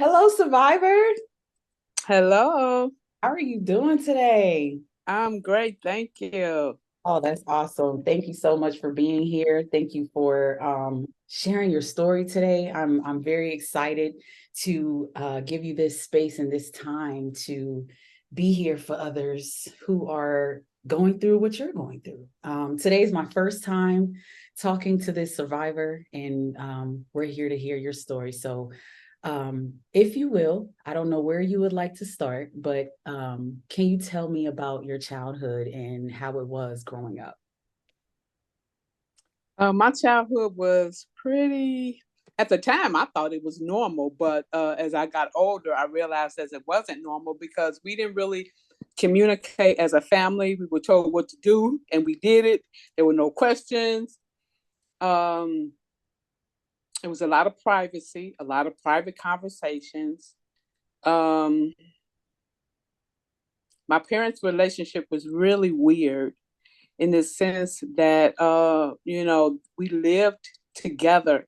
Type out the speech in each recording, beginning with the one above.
Hello, Survivor. Hello, How are you doing today? I'm great, thank you. Oh, that's awesome. Thank you so much for being here. Thank you for sharing your story today. I'm very excited to give you this space and this time to be here for others who are going through what you're going through. Today is my first time talking to this survivor, and we're here to hear your story. So if you will, I don't know where you would like to start, but can you tell me about your childhood and how it was growing up? My childhood was pretty, at the time, I thought it was normal, but as I got older, I realized as it wasn't normal because we didn't really communicate as a family. We were told what to do and we did it. There were no questions. Um, it was a lot of privacy, a lot of private conversations. Um, my parents' relationship was really weird in the sense that we lived together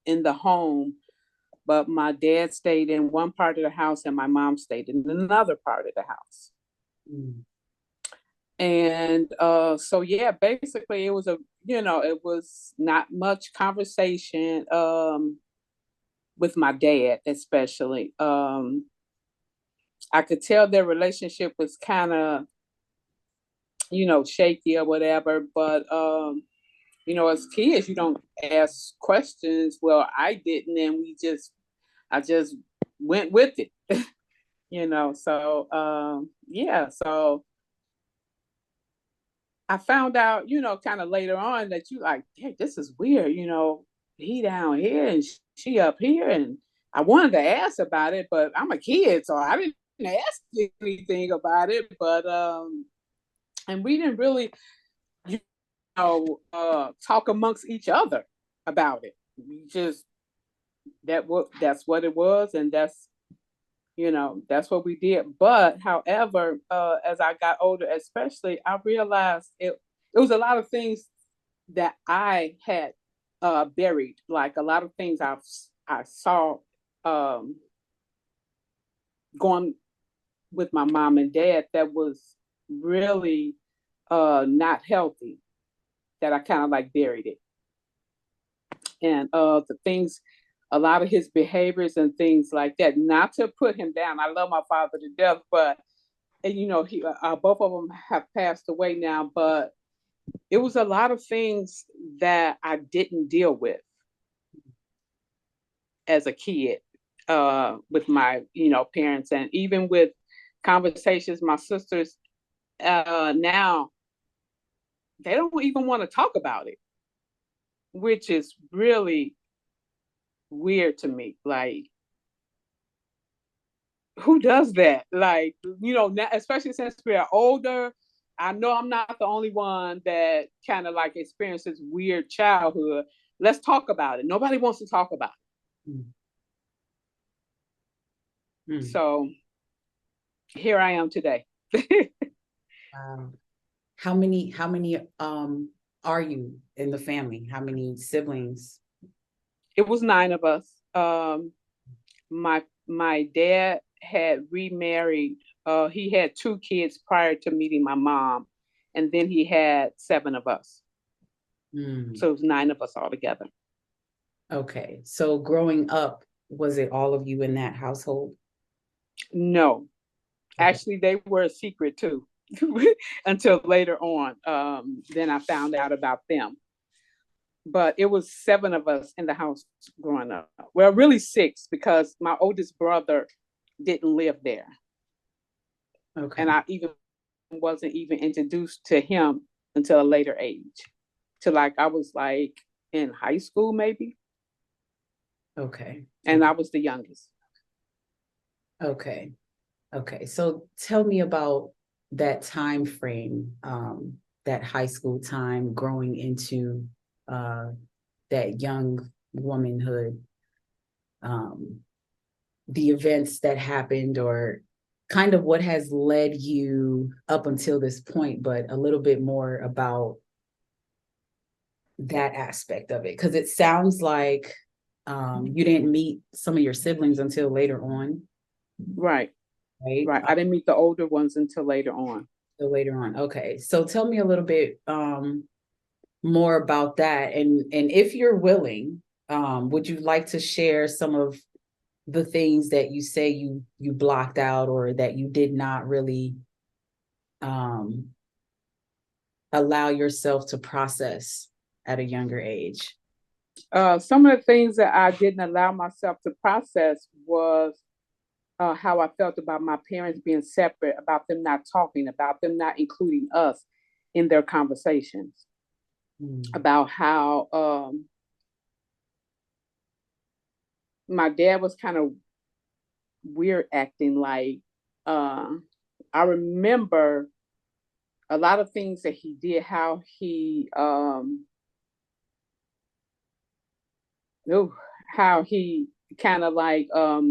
in the home, but my dad stayed in one part of the house and my mom stayed in another part of the house. Mm. And so yeah, basically it was not much conversation with my dad, especially. I could tell their relationship was kind of, shaky or whatever, but as kids, you don't ask questions. Well, I didn't, and I just went with it, So, yeah, so I found out, kind of later on that you like, hey, this is weird, he down here and she up here, and I wanted to ask about it, but I'm a kid, so I didn't ask anything about it, but and we didn't really, you talk amongst each other about it. We just that's what it was, and that's what we did. But however, as I got older, especially, I realized it was a lot of things that I had buried, like a lot of things I saw um, going with my mom and dad that was really not healthy. That I kind of like buried it, and the things, a lot of his behaviors and things like that. Not to put him down, I love my father to death, but and he both of them have passed away now. But it was a lot of things that I didn't deal with as a kid with my parents, and even with conversations. My sisters now they don't even want to talk about it, which is really weird to me. Like, who does that? Like, now, especially since we are older, I know I'm not the only one that kind of like experiences weird childhood. Let's talk about it. Nobody wants to talk about Mm. it. Mm. So here I am today. Wow. How many are you in the family? How many siblings? It was nine of us. My dad had remarried. He had two kids prior to meeting my mom, and then he had seven of us. Mm. So it was nine of us all together. Okay. So growing up, was it all of you in that household? No, Okay. actually, they were a secret too. Until later on, then I found out about them. But it was seven of us in the house growing up. Well, really six, because my oldest brother didn't live there, and Okay. I even wasn't even introduced to him until a later age. To like I was like in high school maybe, Okay. and Okay. I was the youngest. Okay. Okay, so tell me about that time frame, that high school time growing into uh, that young womanhood, um, the events that happened, or kind of what has led you up until this point, but a little bit more about that aspect of it. Because it sounds like You didn't meet some of your siblings until later on, Right. right? Right. I didn't meet the older ones until later on. So later on. Okay. So tell me a little bit more about that. And if you're willing, would you like to share some of the things that you say you blocked out or that you did not really um allow yourself to process at a younger age? Some of the things that I didn't allow myself to process was how I felt about my parents being separate, about them not talking, about them not including us in their conversations, about how my dad was kind of weird acting. Like, I remember a lot of things that he did, how he, how he kind of like, like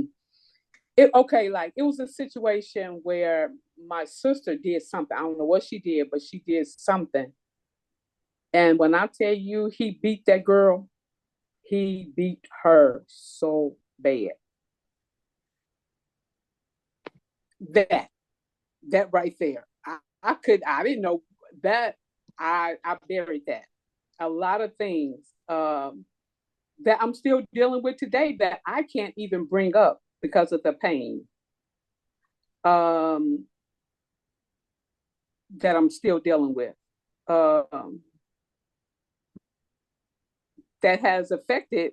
it was a situation where my sister did something. I don't know what she did, but she did something. And when I tell you he beat that girl, he beat her so bad. That that right there. I didn't know that. I buried that. A lot of things that I'm still dealing with today that I can't even bring up because of the pain. Um, that I'm still dealing with. Um, that has affected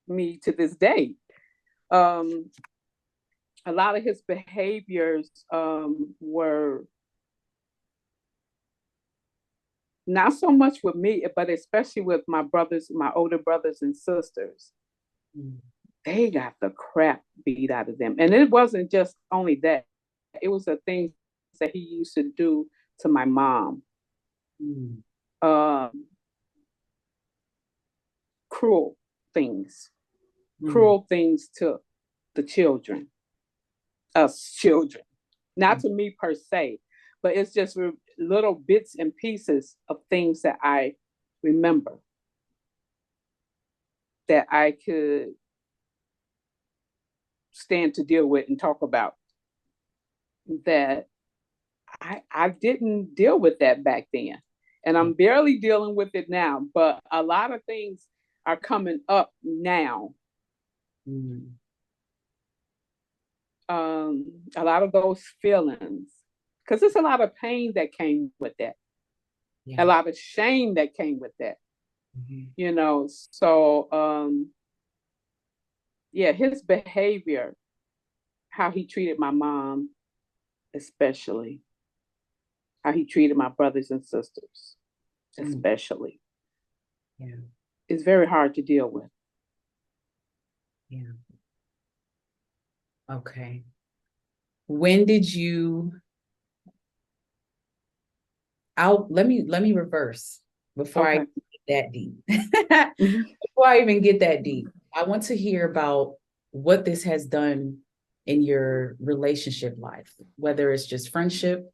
me to this day. Um, a lot of his behaviors were not so much with me, but especially with my brothers, my older brothers and sisters. Mm. They got the crap beat out of them. And it wasn't just only that, it was the things that he used to do to my mom. Mm. Cruel things, cruel things to the children, us children, not to me per se, but it's just little bits and pieces of things that I remember that I could stand to deal with and talk about, that I didn't deal with that back then. And I'm barely dealing with it now, but a lot of things are coming up now. Mm. A lot of those feelings, because there's a lot of pain that came with that, a lot of shame that came with that. You know, so yeah, his behavior, how he treated my mom, especially how he treated my brothers and sisters, especially, is very hard to deal with. Yeah. Okay. When did you let me reverse before I get that deep. Before I even get that deep, I want to hear about what this has done in your relationship life, whether it's just friendship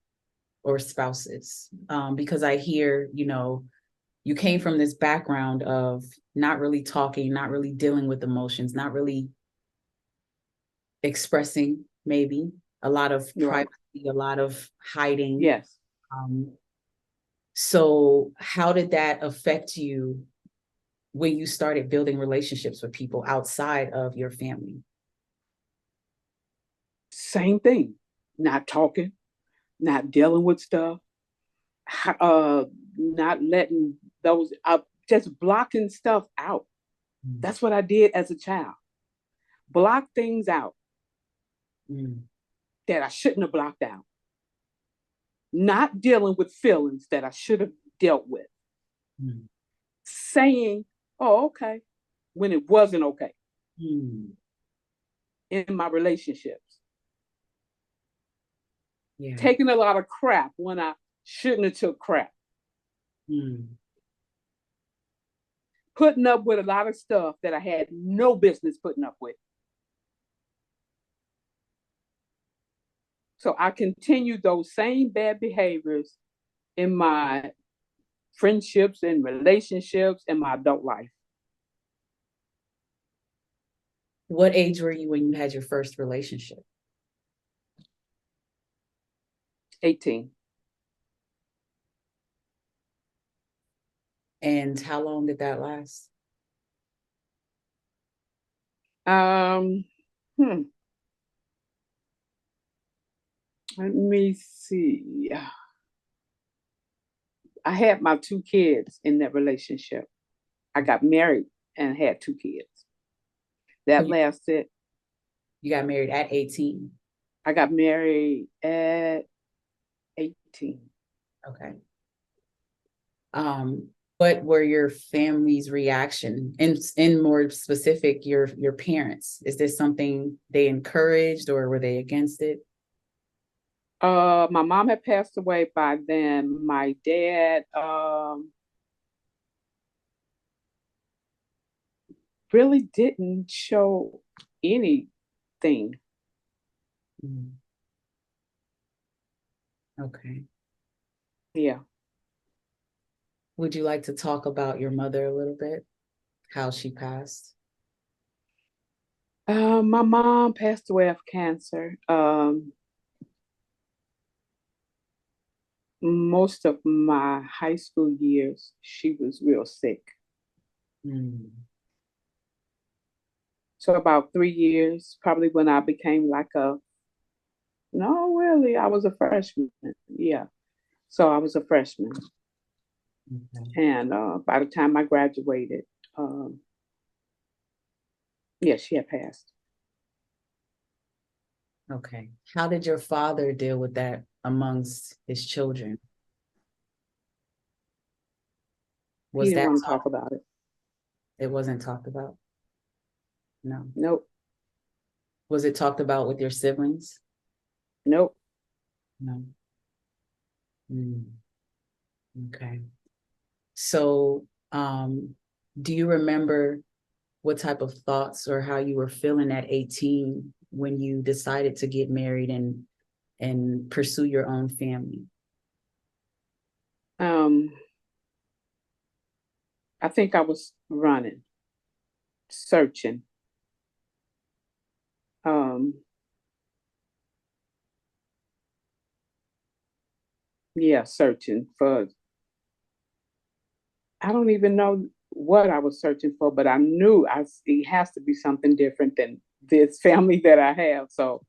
or spouses. Because I hear, you came from this background of not really talking, not really dealing with emotions, not really expressing, maybe a lot of privacy, a lot of hiding. Yes. So how did that affect you when you started building relationships with people outside of your family? Same thing. Not talking, not dealing with stuff, not letting those just blocking stuff out. That's what I did as a child. Block things out that I shouldn't have blocked out. Not dealing with feelings that I should have dealt with. Saying, oh, okay, when it wasn't okay in my relationships. Taking a lot of crap when I shouldn't have took crap. Putting up with a lot of stuff that I had no business putting up with. So I continued those same bad behaviors in my friendships and relationships in my adult life. What age were you when you had your first relationship? 18. And how long did that last? Um, hmm, let me see. I had my 2 kids in that relationship. I got married and had 2 kids. So That lasted. you got married at 18. I got married at 18. Okay. What were your family's reaction? And in more specific, your parents? Is this something they encouraged or were they against it? My mom had passed away by then. My dad really didn't show anything. Mm, okay. Yeah. Would you like to talk about your mother a little bit? How she passed? My mom passed away of cancer. Most of my high school years, she was real sick. Mm, So about 3 years, probably when I became like no, really, I was a freshman. Yeah. So I was a freshman. okay. And by the time I graduated, um, yeah, she had passed. Okay. How did your father deal with that amongst his children? He Was didn't that want to talk about it. it wasn't talked about? No. Nope. Was it talked about with your siblings? Nope. No. Mm, okay. So, do you remember what type of thoughts or how you were feeling at 18 when you decided to get married and pursue your own family? Um, I think I was running, searching. Um, yeah, searching for. I don't even know what I was searching for, but I knew it has to be something different than this family that I have. So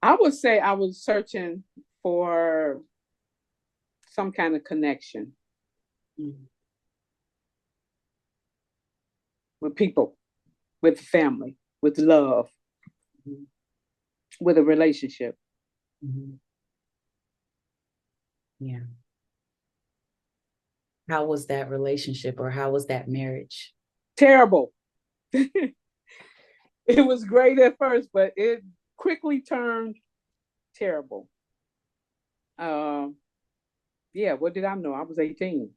I would say I was searching for some kind of connection Mm, with people, with family, with love, mhm, with a relationship. mhm. Yeah. How was that relationship or how was that marriage? Terrible. It was great at first, but it quickly turned terrible. Um, yeah, what did I know? I was 18.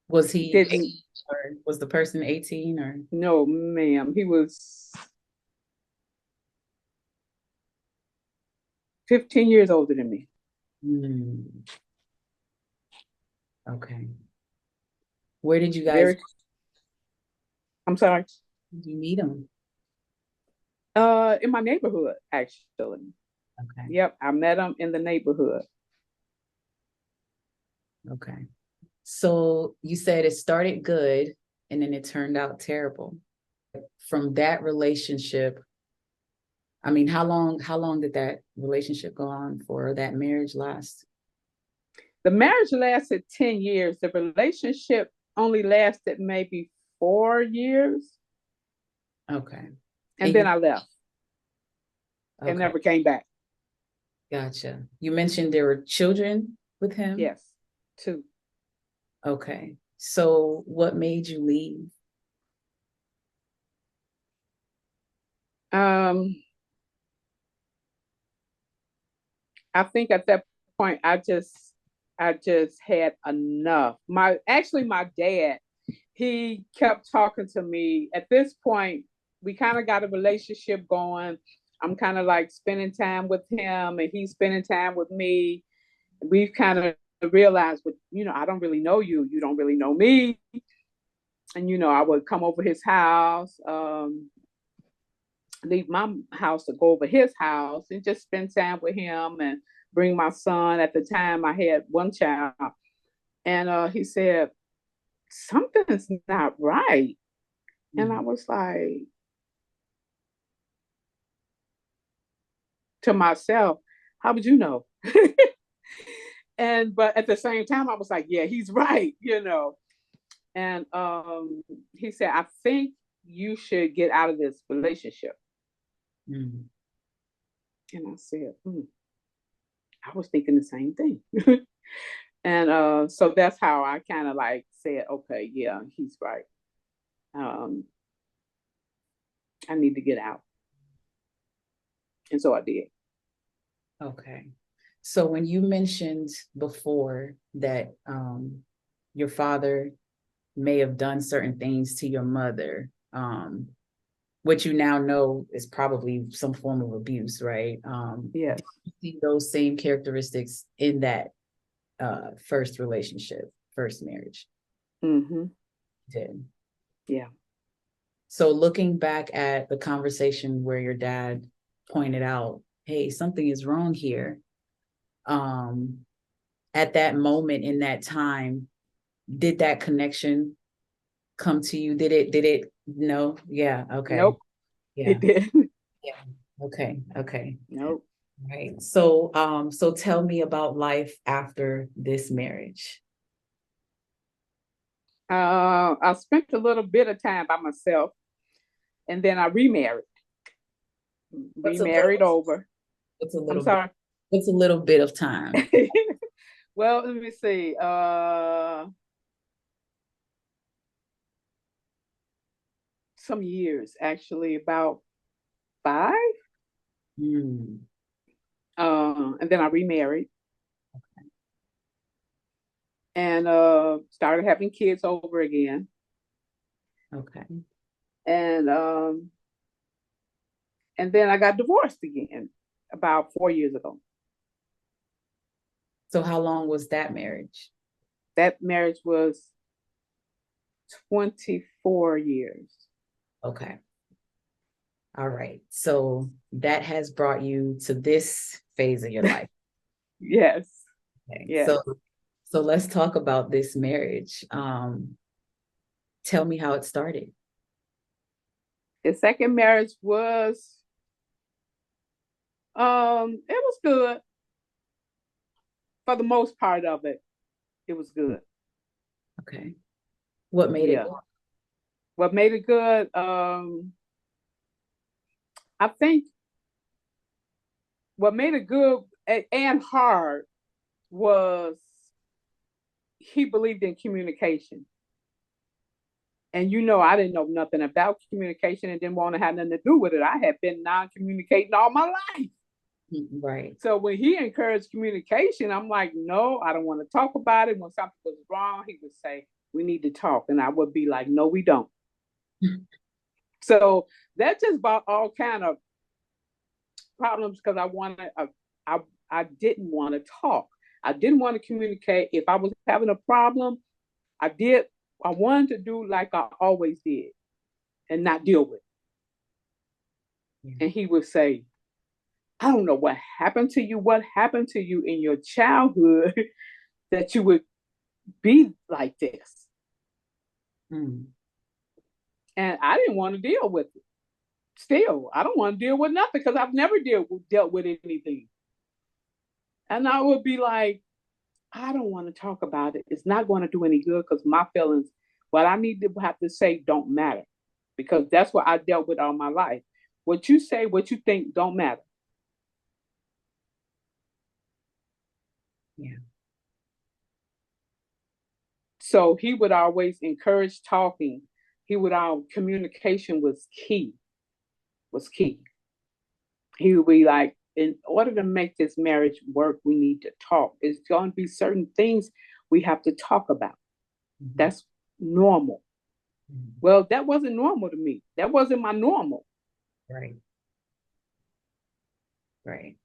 Was he Didn't 18 or was the person 18 or? No, ma'am. He was 15 years older than me. Mm, okay. Where did you guys Very, I'm sorry. did you meet him? In my neighborhood, actually. Okay. Yep, I met him in the neighborhood. Okay. So you said it started good and then it turned out terrible. From that relationship, I mean, how long did that relationship go on for, or that marriage last? The marriage lasted 10 years. The relationship only lasted maybe 4 years. Okay. And And then you I left and okay, never came back. gotcha. You mentioned there were children with him. Yes, two. Okay. So what made you leave? Um, I think at that point I just had enough. My dad, he kept talking to me. At this point, we kind of got a relationship going. I'm kind of like spending time with him and he's spending time with me. We've kind of realized, I don't really know you. You don't really know me. And I would come over his house, leave my house to go over his house and just spend time with him and bring my son. At the time, I had one child. And he said, something's not right. And I was like, to myself, how would you know? But at the same time, I was like, yeah, he's right. And he said, I think you should get out of this relationship. And I said, I was thinking the same thing. And so that's how I kind of like said, okay, yeah, he's right. I need to get out. And so I did. Okay. So when you mentioned before that your father may have done certain things to your mother, what you now know is probably some form of abuse, right? Yes. You see those same characteristics in that first relationship, first marriage. Mm-hmm. Did. Yeah. So looking back at the conversation where your dad pointed out, hey, something is wrong here. At that moment in that time, did that connection come to you? Did it? No. Yeah. Okay. Nope. Yeah. It did. Yeah. Okay. Okay. Nope. Right. So tell me about life after this marriage. I spent a little bit of time by myself, and then I remarried. What's a little? Remarried over. What's a I'm little bit? sorry. What's a little bit of time? Well, let me see. Some years, actually, about 5. Hmm. And then I remarried and started having kids over again. Okay. And and then I got divorced again about 4 years ago. So how long was that marriage? That marriage was 24 years. Okay. All right. So that has brought you to this phase of your life. Yes. Okay. Yes. So let's talk about this marriage. Tell me how it started. The second marriage was it was good for the most part of it. It was good. Okay. What made it Yeah. good? What made it good? I think what made it good and hard was he believed in communication. And I didn't know nothing about communication and didn't want to have nothing to do with it. I had been non-communicating all my life. Right. So when he encouraged communication, I'm like, no, I don't want to talk about it. When something was wrong, he would say, we need to talk. And I would be like, no, we don't. So that just brought all kind of problems because I didn't want to talk. I didn't want to communicate. If I was having a problem, I wanted to do like I always did and not deal with it. Yeah. And he would say, I don't know what happened to you. What happened to you in your childhood that you would be like this? And I didn't want to deal with it. Still, I don't want to deal with nothing because I've never dealt with anything. And I would be like, I don't want to talk about it. It's not going to do any good because my feelings, what I need to have to say, don't matter because that's what I dealt with all my life. What you say, what you think, don't matter. Yeah. So he would always encourage talking. Communication was key. He would be like, in order to make this marriage work, we need to talk. There's going to be certain things we have to talk about. Mm-hmm. That's normal. Mm-hmm. Well, that wasn't normal to me. That wasn't my normal. Right. Right.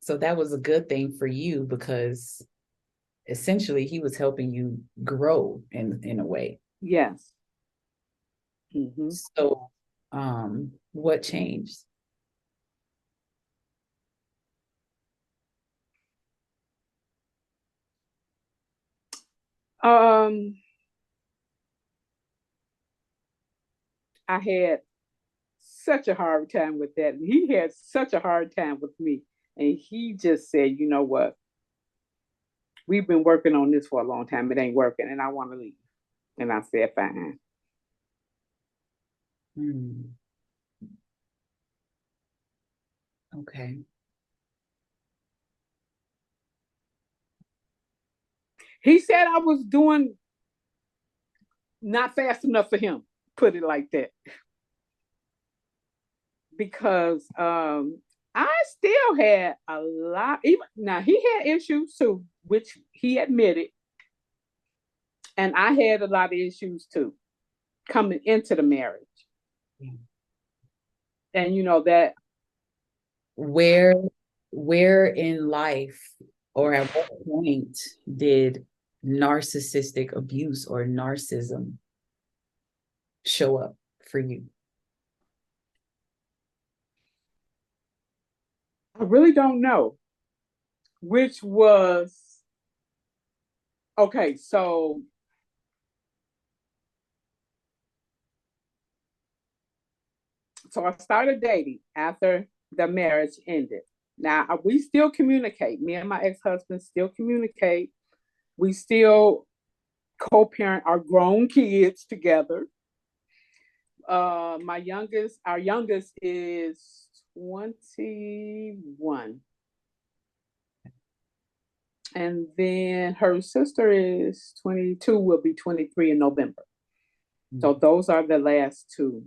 So that was a good thing for you because essentially he was helping you grow in a way. Yes. Mm-hmm. So what changed? Um, I had such a hard time with that. And he had such a hard time with me. And he just said, you know what? We've been working on this for a long time. It ain't working, and I want to leave. And I said, fine. Hmm. Okay. He said I was doing not fast enough for him, put it like that. Because I still had a lot, even now he had issues too, which he admitted. And I had a lot of issues too coming into the marriage. Yeah. And you know that Where where in life or at what point did narcissistic abuse or narcissism show up for you? I really don't know, which was okay. So I started dating after the marriage ended. Now we still communicate. Me and my ex-husband still communicate. We still co-parent our grown kids together. Our youngest is 21. And then her sister is 22, will be 23 in November. So those are the last two.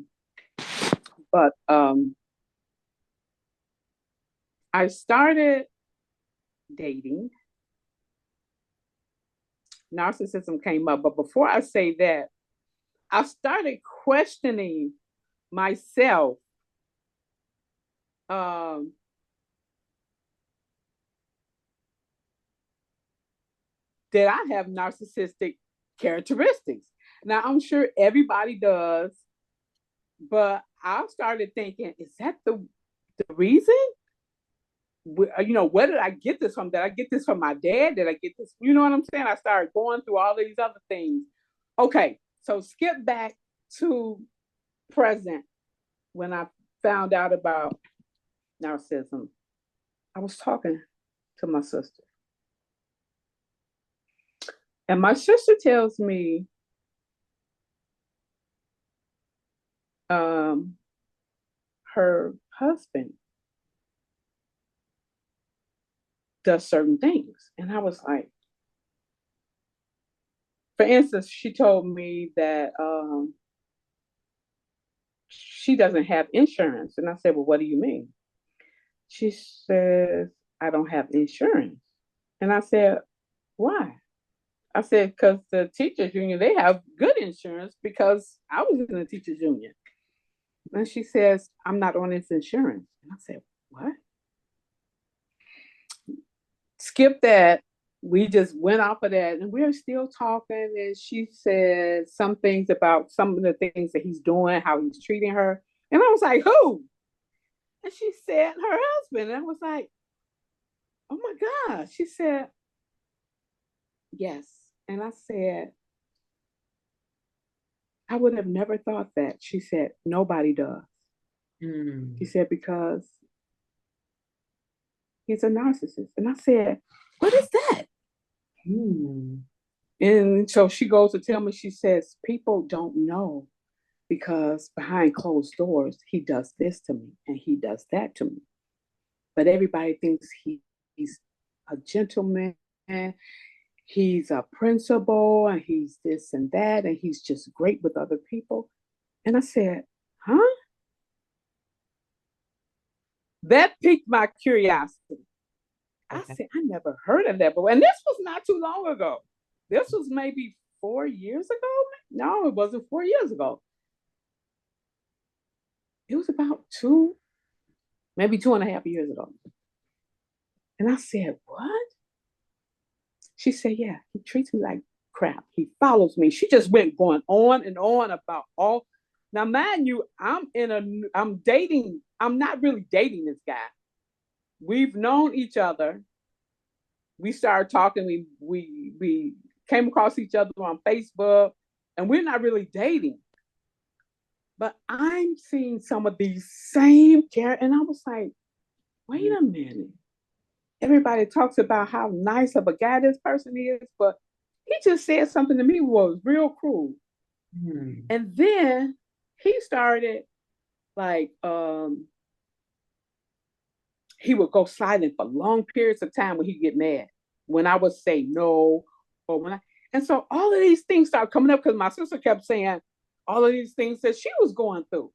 But I started dating. Narcissism came up. But before I say that, I started questioning myself. Um, that I have narcissistic characteristics. Now, I'm sure everybody does, but I started thinking, is that the reason? You know, where did I get this from? Did I get this from my dad? Did I get this? You know what I'm saying? I started going through all these other things. Okay, so skip back to present when I found out about narcissism. I was talking to my sister, and my sister tells me, um, her husband does certain things. And I was like, for instance, she told me that she doesn't have insurance. And I said, well, what do you mean? She says, I don't have insurance. And I said, why? I said, because the teachers union, they have good insurance because I was in the teachers union. And she says, I'm not on this insurance. And I said, what? Skip that. We just went off of that and we're still talking. And she said some things about some of the things that he's doing, how he's treating her. And I was like, who? And she said, her husband. And I was like, oh my God. She said, yes. And I said, I would have never thought that. She said, nobody does. She said, because he's a narcissist. And I said, what is that? And so she goes to tell me, she says, people don't know because behind closed doors, he does this to me and he does that to me. But everybody thinks he's a gentleman, he's a principal, and he's this and that, and he's just great with other people. And I said, huh? That piqued my curiosity. I said, I never heard of that before. And this was not too long ago. This was maybe 4 years ago. No, it wasn't 4 years ago. It was about maybe 2.5 years ago. And I said, what? She said, yeah, he treats me like crap. He follows me. She just went going on and on about all. Now, mind you, I'm dating. I'm not really dating this guy. We've known each other. We started talking. We came across each other on Facebook, and we're not really dating. But I'm seeing some of these same characters, and I was like, wait a minute. Everybody talks about how nice of a guy this person is, but he just said something to me was real cruel. And then he started like he would go silent for long periods of time when he get mad. When I would say no, or when I and so all of these things started coming up because my sister kept saying all of these things that she was going through.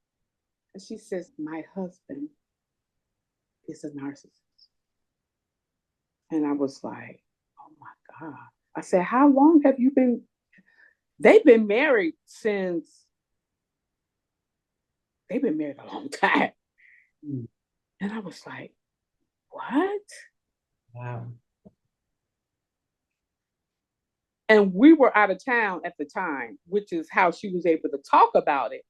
And she says, my husband is a narcissist. And I was like, oh my God. I said, how long have you been? They've been married they've been married a long time. And I was like, what? Wow. And we were out of town at the time, which is how she was able to talk about it.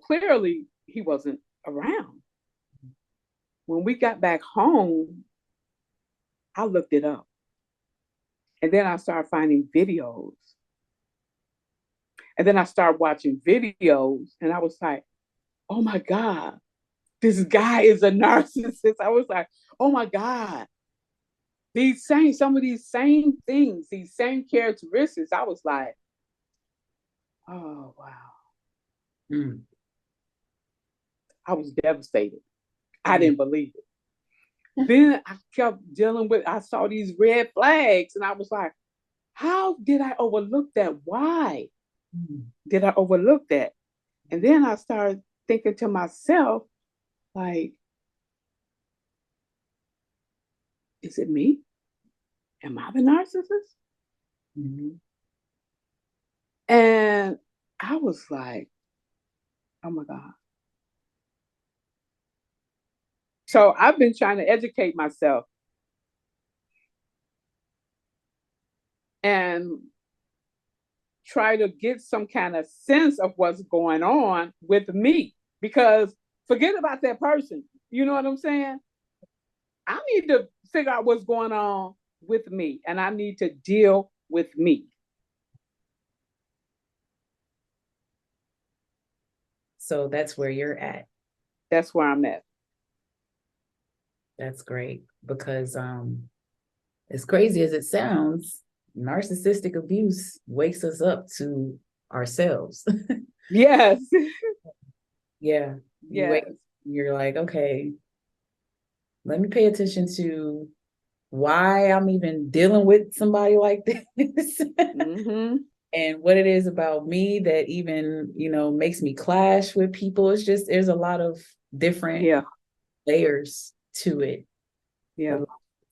Clearly he wasn't around. When we got back home, I looked it up. And then I started finding videos. And then I started watching videos, and I was like, oh my God, this guy is a narcissist. I was like, oh my God. Some of these same things, these same characteristics, I was like, oh wow. I was devastated. I didn't believe it. Then I kept I saw these red flags, and I was like, how did I overlook that? Why did I overlook that? And then I started thinking to myself, like, is it me? Am I the narcissist? And I was like, oh my God. So I've been trying to educate myself and try to get some kind of sense of what's going on with me, because forget about that person. You know what I'm saying? I need to figure out what's going on with me, and I need to deal with me. So that's where you're at. That's where I'm at. That's great, because as crazy as it sounds, narcissistic abuse wakes us up to ourselves. Yes. Yeah. Yes. You're like, okay, let me pay attention to why I'm even dealing with somebody like this. And what it is about me that even, makes me clash with people. It's just, there's a lot of different layers to it. Yeah.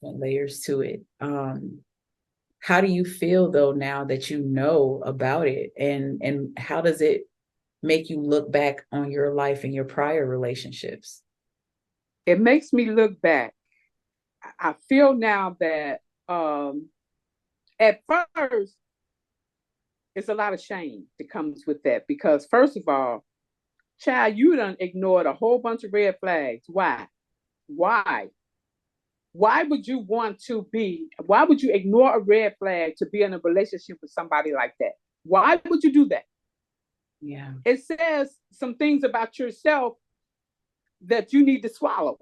Different layers to it. How do you feel though now that you know about it, and how does it make you look back on your life and your prior relationships? It makes me look back. I feel now that at first it's a lot of shame that comes with that, because first of all, child, you done ignored a whole bunch of red flags. Why would you ignore a red flag to be in a relationship with somebody like that? Why would you do that? Yeah. It says some things about yourself that you need to swallow.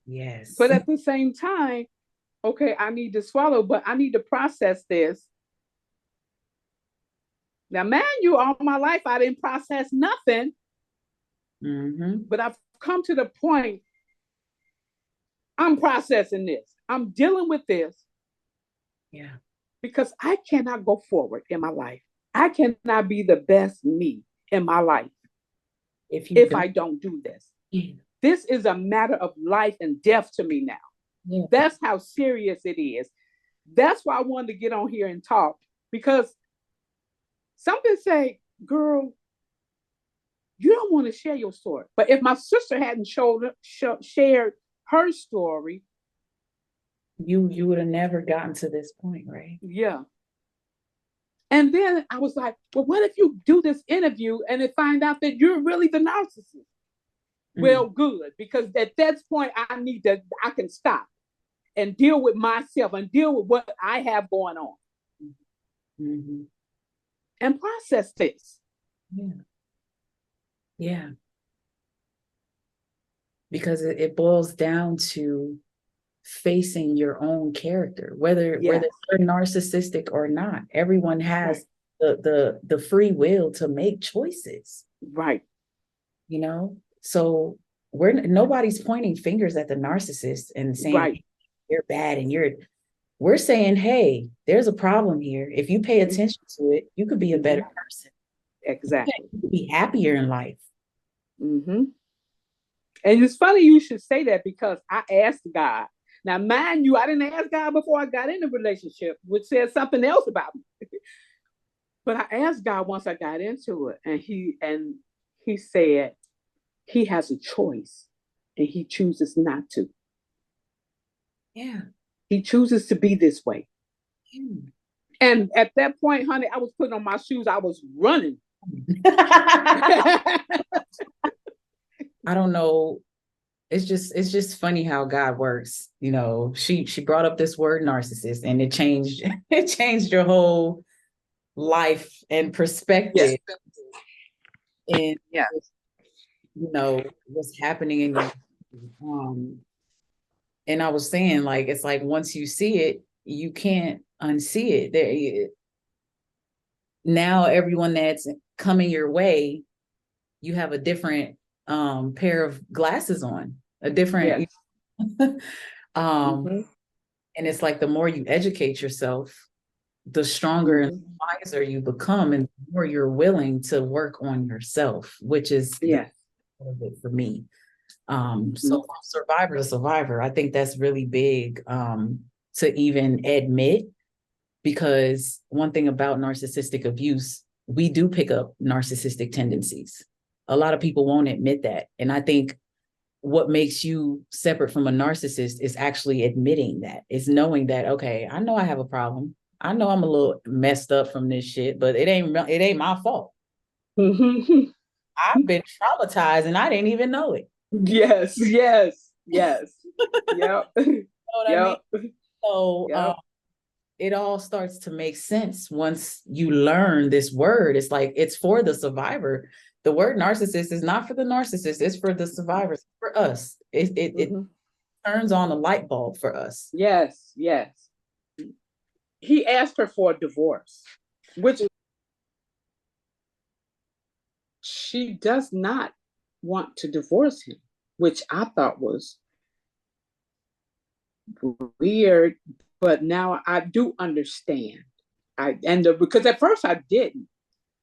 Yes. But at the same time, okay, I need to swallow, but I need to process this. Now, man, all my life, I didn't process nothing. But I've come to the point, I'm processing this. I'm dealing with this. Yeah. Because I cannot go forward in my life. I cannot be the best me in my life if I don't do this. Yeah. This is a matter of life and death to me now. Yeah. That's how serious it is. That's why I wanted to get on here and talk, because something say, girl, you don't want to share your story. But if my sister hadn't shared her story, you would have never gotten to this point, right? yeah. And then I was like, well, what if you do this interview and they find out that you're really the narcissist? Well, good, because at that point I can stop and deal with myself and deal with what I have going on and process this. Yeah. Yeah. Because it boils down to facing your own character, whether you're narcissistic or not. Everyone has the free will to make choices. Right. You know? So nobody's pointing fingers at the narcissist and saying you're bad and we're saying, hey, there's a problem here. If you pay attention to it, you could be a better person. Exactly. You could be happier in life. And it's funny you should say that, because I asked God. Now, mind you, I didn't ask God before I got in the relationship, which says something else about me. But I asked God once I got into it, and he said he has a choice and he chooses not to. Yeah. He chooses to be this way. And at that point, honey, I was putting on my shoes. I was running. I don't know. It's just funny how God works. You know, she brought up this word narcissist, and it changed your whole life and perspective. And you know what's happening in you. And I was saying, like, it's like once you see it, you can't unsee it. Now everyone that's coming your way, you have a different pair of glasses on, a different and it's like the more you educate yourself, the stronger and wiser you become, and the more you're willing to work on yourself, which is for me. So from survivor to survivor, I think that's really big to even admit, because one thing about narcissistic abuse, we do pick up narcissistic tendencies. A lot of people won't admit that. And I think what makes you separate from a narcissist is actually admitting that, is knowing that, okay, I know I have a problem. I know I'm a little messed up from this shit, but it ain't my fault. I've been traumatized and I didn't even know it. Yes. Yep. You know what I mean? So it all starts to make sense once you learn this word. It's like, it's for the survivor. The word narcissist is not for the narcissist. It's for the survivors, for us. It turns on a light bulb for us. Yes. He asked her for a divorce, which she does not want to divorce him, which I thought was weird, but now I do understand. Because at first I didn't,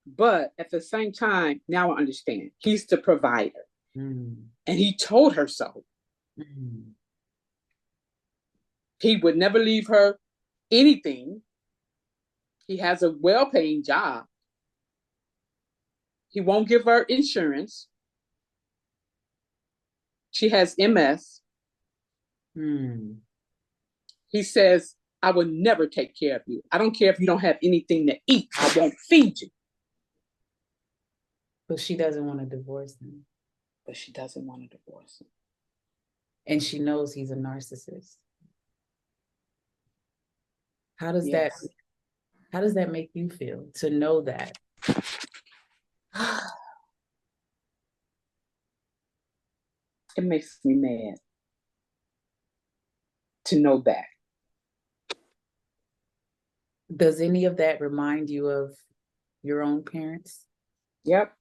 but at the same time, now I understand. He's the provider, and he told her so. He would never leave her anything. He has a well-paying job. He won't give her insurance. She has MS. He says, I will never take care of you. I don't care if you don't have anything to eat. I won't feed you. But she doesn't want to divorce him. And she knows he's a narcissist. How does that make you feel, to know that? It makes me mad to know that. Does any of that remind you of your own parents? Yep.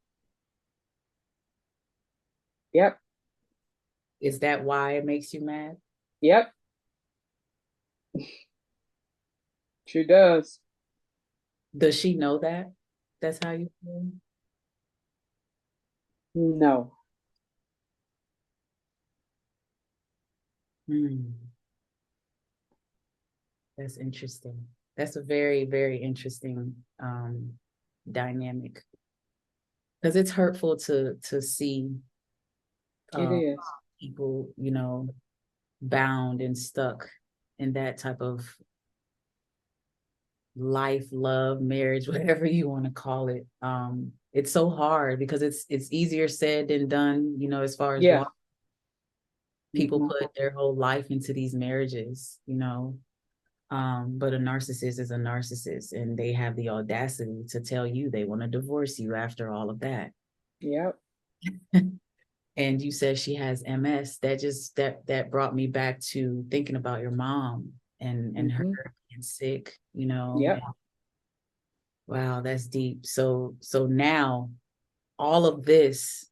Is that why it makes you mad? Yep. She does. Does she know that? That's how you feel? No. That's interesting. That's a very, very interesting dynamic. Because it's hurtful to see it is. people, you know, bound and stuck in that type of life, love, marriage, whatever you want to call it. It's so hard because it's easier said than done, you know, as far as Yeah. people put their whole life into these marriages, you know. But a narcissist is a narcissist, and they have the audacity to tell you they want to divorce you after all of that. Yep. And you said she has MS. That brought me back to thinking about your mom and her being sick, you know. Yep. Wow, that's deep. So now all of this,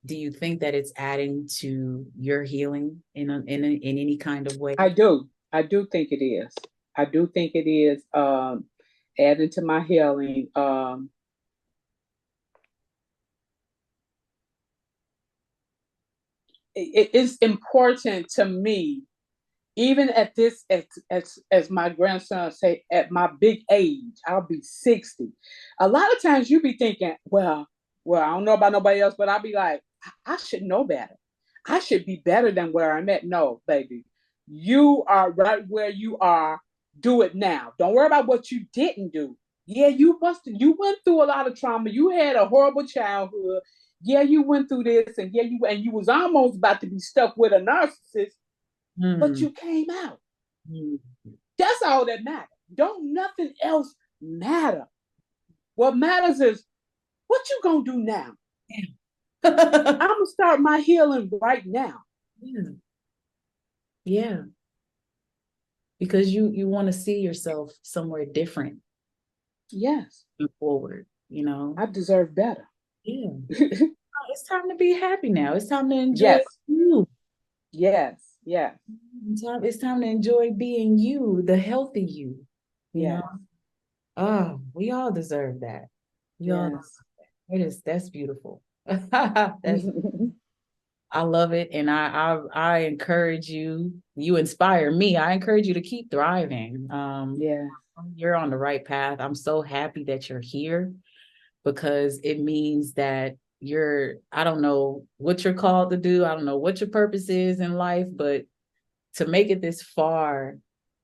do you think that it's adding to your healing in any kind of way? I do. I do think it is. I do think it is adding to my healing. It is important to me, even at this, as my grandson say, at my big age, I'll be 60. A lot of times you be thinking, well, I don't know about nobody else, but I'll be like, I should know better. I should be better than where I'm at. No, baby, you are right where you are. Do it now. Don't worry about what you didn't do. Yeah, you went through a lot of trauma. You had a horrible childhood. Yeah, you went through this, and you was almost about to be stuck with a narcissist, but you came out. That's all that matters. Don't nothing else matter. What matters is what you gonna do now. I'm gonna start my healing right now. Yeah. Because you want to see yourself somewhere different. Yes. Forward, you know. I deserve better. Yeah. It's time to be happy now. It's time to enjoy you. Yes. Yes. It's time to enjoy being you, the healthy you. You know. Oh, we all deserve that. We all deserve that. That's beautiful. I love it. And I encourage you, you inspire me. I encourage you to keep thriving. You're on the right path. I'm so happy that you're here, because it means that I don't know what you're called to do. I don't know what your purpose is in life, but to make it this far,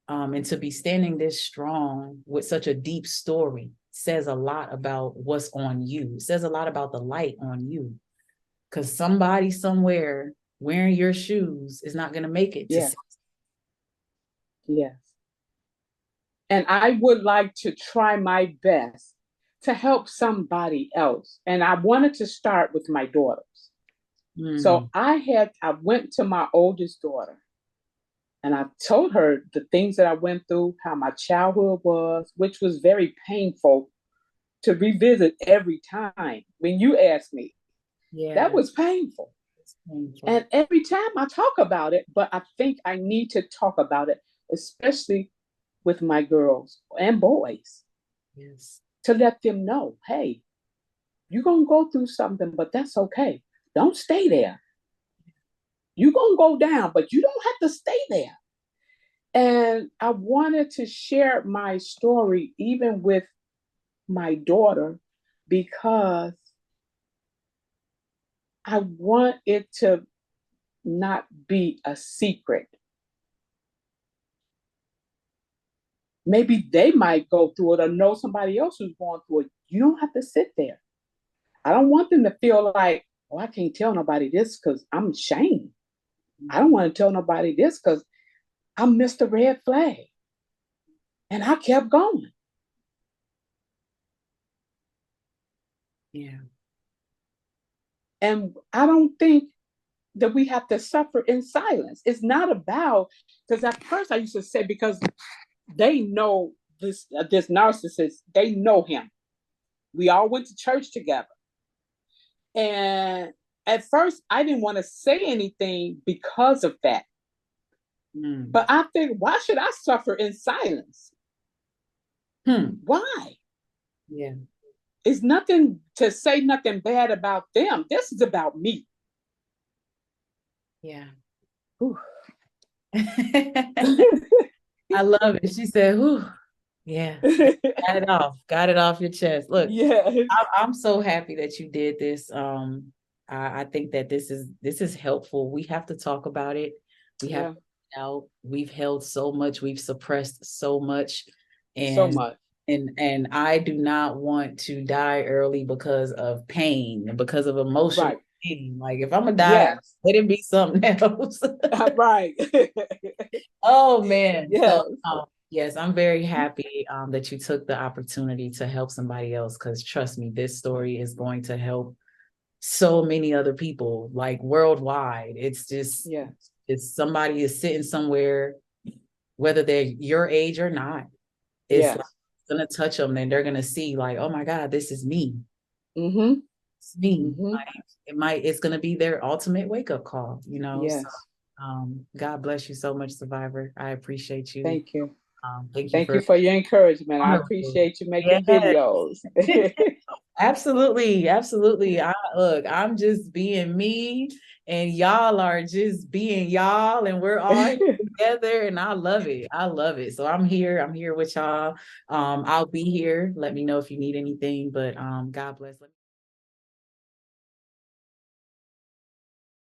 and to be standing this strong with such a deep story says a lot about what's on you. It says a lot about the light on you, because somebody somewhere wearing your shoes is not going to make it to 60. Yes. And I would like to try my best to help somebody else. And I wanted to start with my daughters. So I went to my oldest daughter and I told her the things that I went through, how my childhood was, which was very painful to revisit every time. When you asked me, that was painful. And every time I talk about it, but I think I need to talk about it, especially with my girls and boys. Yes. To let them know, hey, you're going to go through something, but that's okay. Don't stay there. You're going to go down, but you don't have to stay there. And I wanted to share my story even with my daughter, because I want it to not be a secret. Maybe they might go through it or know somebody else who's going through it. You don't have to sit there. I don't want them to feel like, oh, I can't tell nobody this because I'm ashamed. I don't want to tell nobody this because I missed a red flag. And I kept going. Yeah. And I don't think that we have to suffer in silence. It's not about, because at first I used to say, because they know this narcissist, they know him. We all went to church together. And at first I didn't want to say anything because of that. But I think, why should I suffer in silence? Why? Yeah. It's nothing to say nothing bad about them. This is about me. Yeah. I love it. She said, whew. Yeah. Got it off your chest. Look, I'm so happy that you did this. I think that this is helpful. We have to talk about it. We have Yeah. out, we've held so much, we've suppressed so much. So And much. and I do not want to die early because of pain and because of emotional Right. pain. Like if I'm gonna die, Yes. let it be something else. Right. Oh man. So Yes. yes, I'm very happy that you took the opportunity to help somebody else, because trust me, this story is going to help so many other people, like worldwide. It's just, Yeah. it's somebody is sitting somewhere, whether they're your age or not. It's like Yes. it's gonna touch them, and they're gonna see like, oh my God, this is me. Mm-hmm. It's me. Mm-hmm. Like it's gonna be their ultimate wake up call, you know. So Yes. God bless you so much, Survivor. I appreciate you. Thank you. Thank you Thank you for for your encouragement. I honorable. appreciate you making Yes. videos. Absolutely, absolutely. Look, I'm just being me, and y'all are just being y'all, and we're all here together, and I love it. I love it. So I'm here. I'm here with y'all. I'll be here. Let me know if you need anything. But God bless.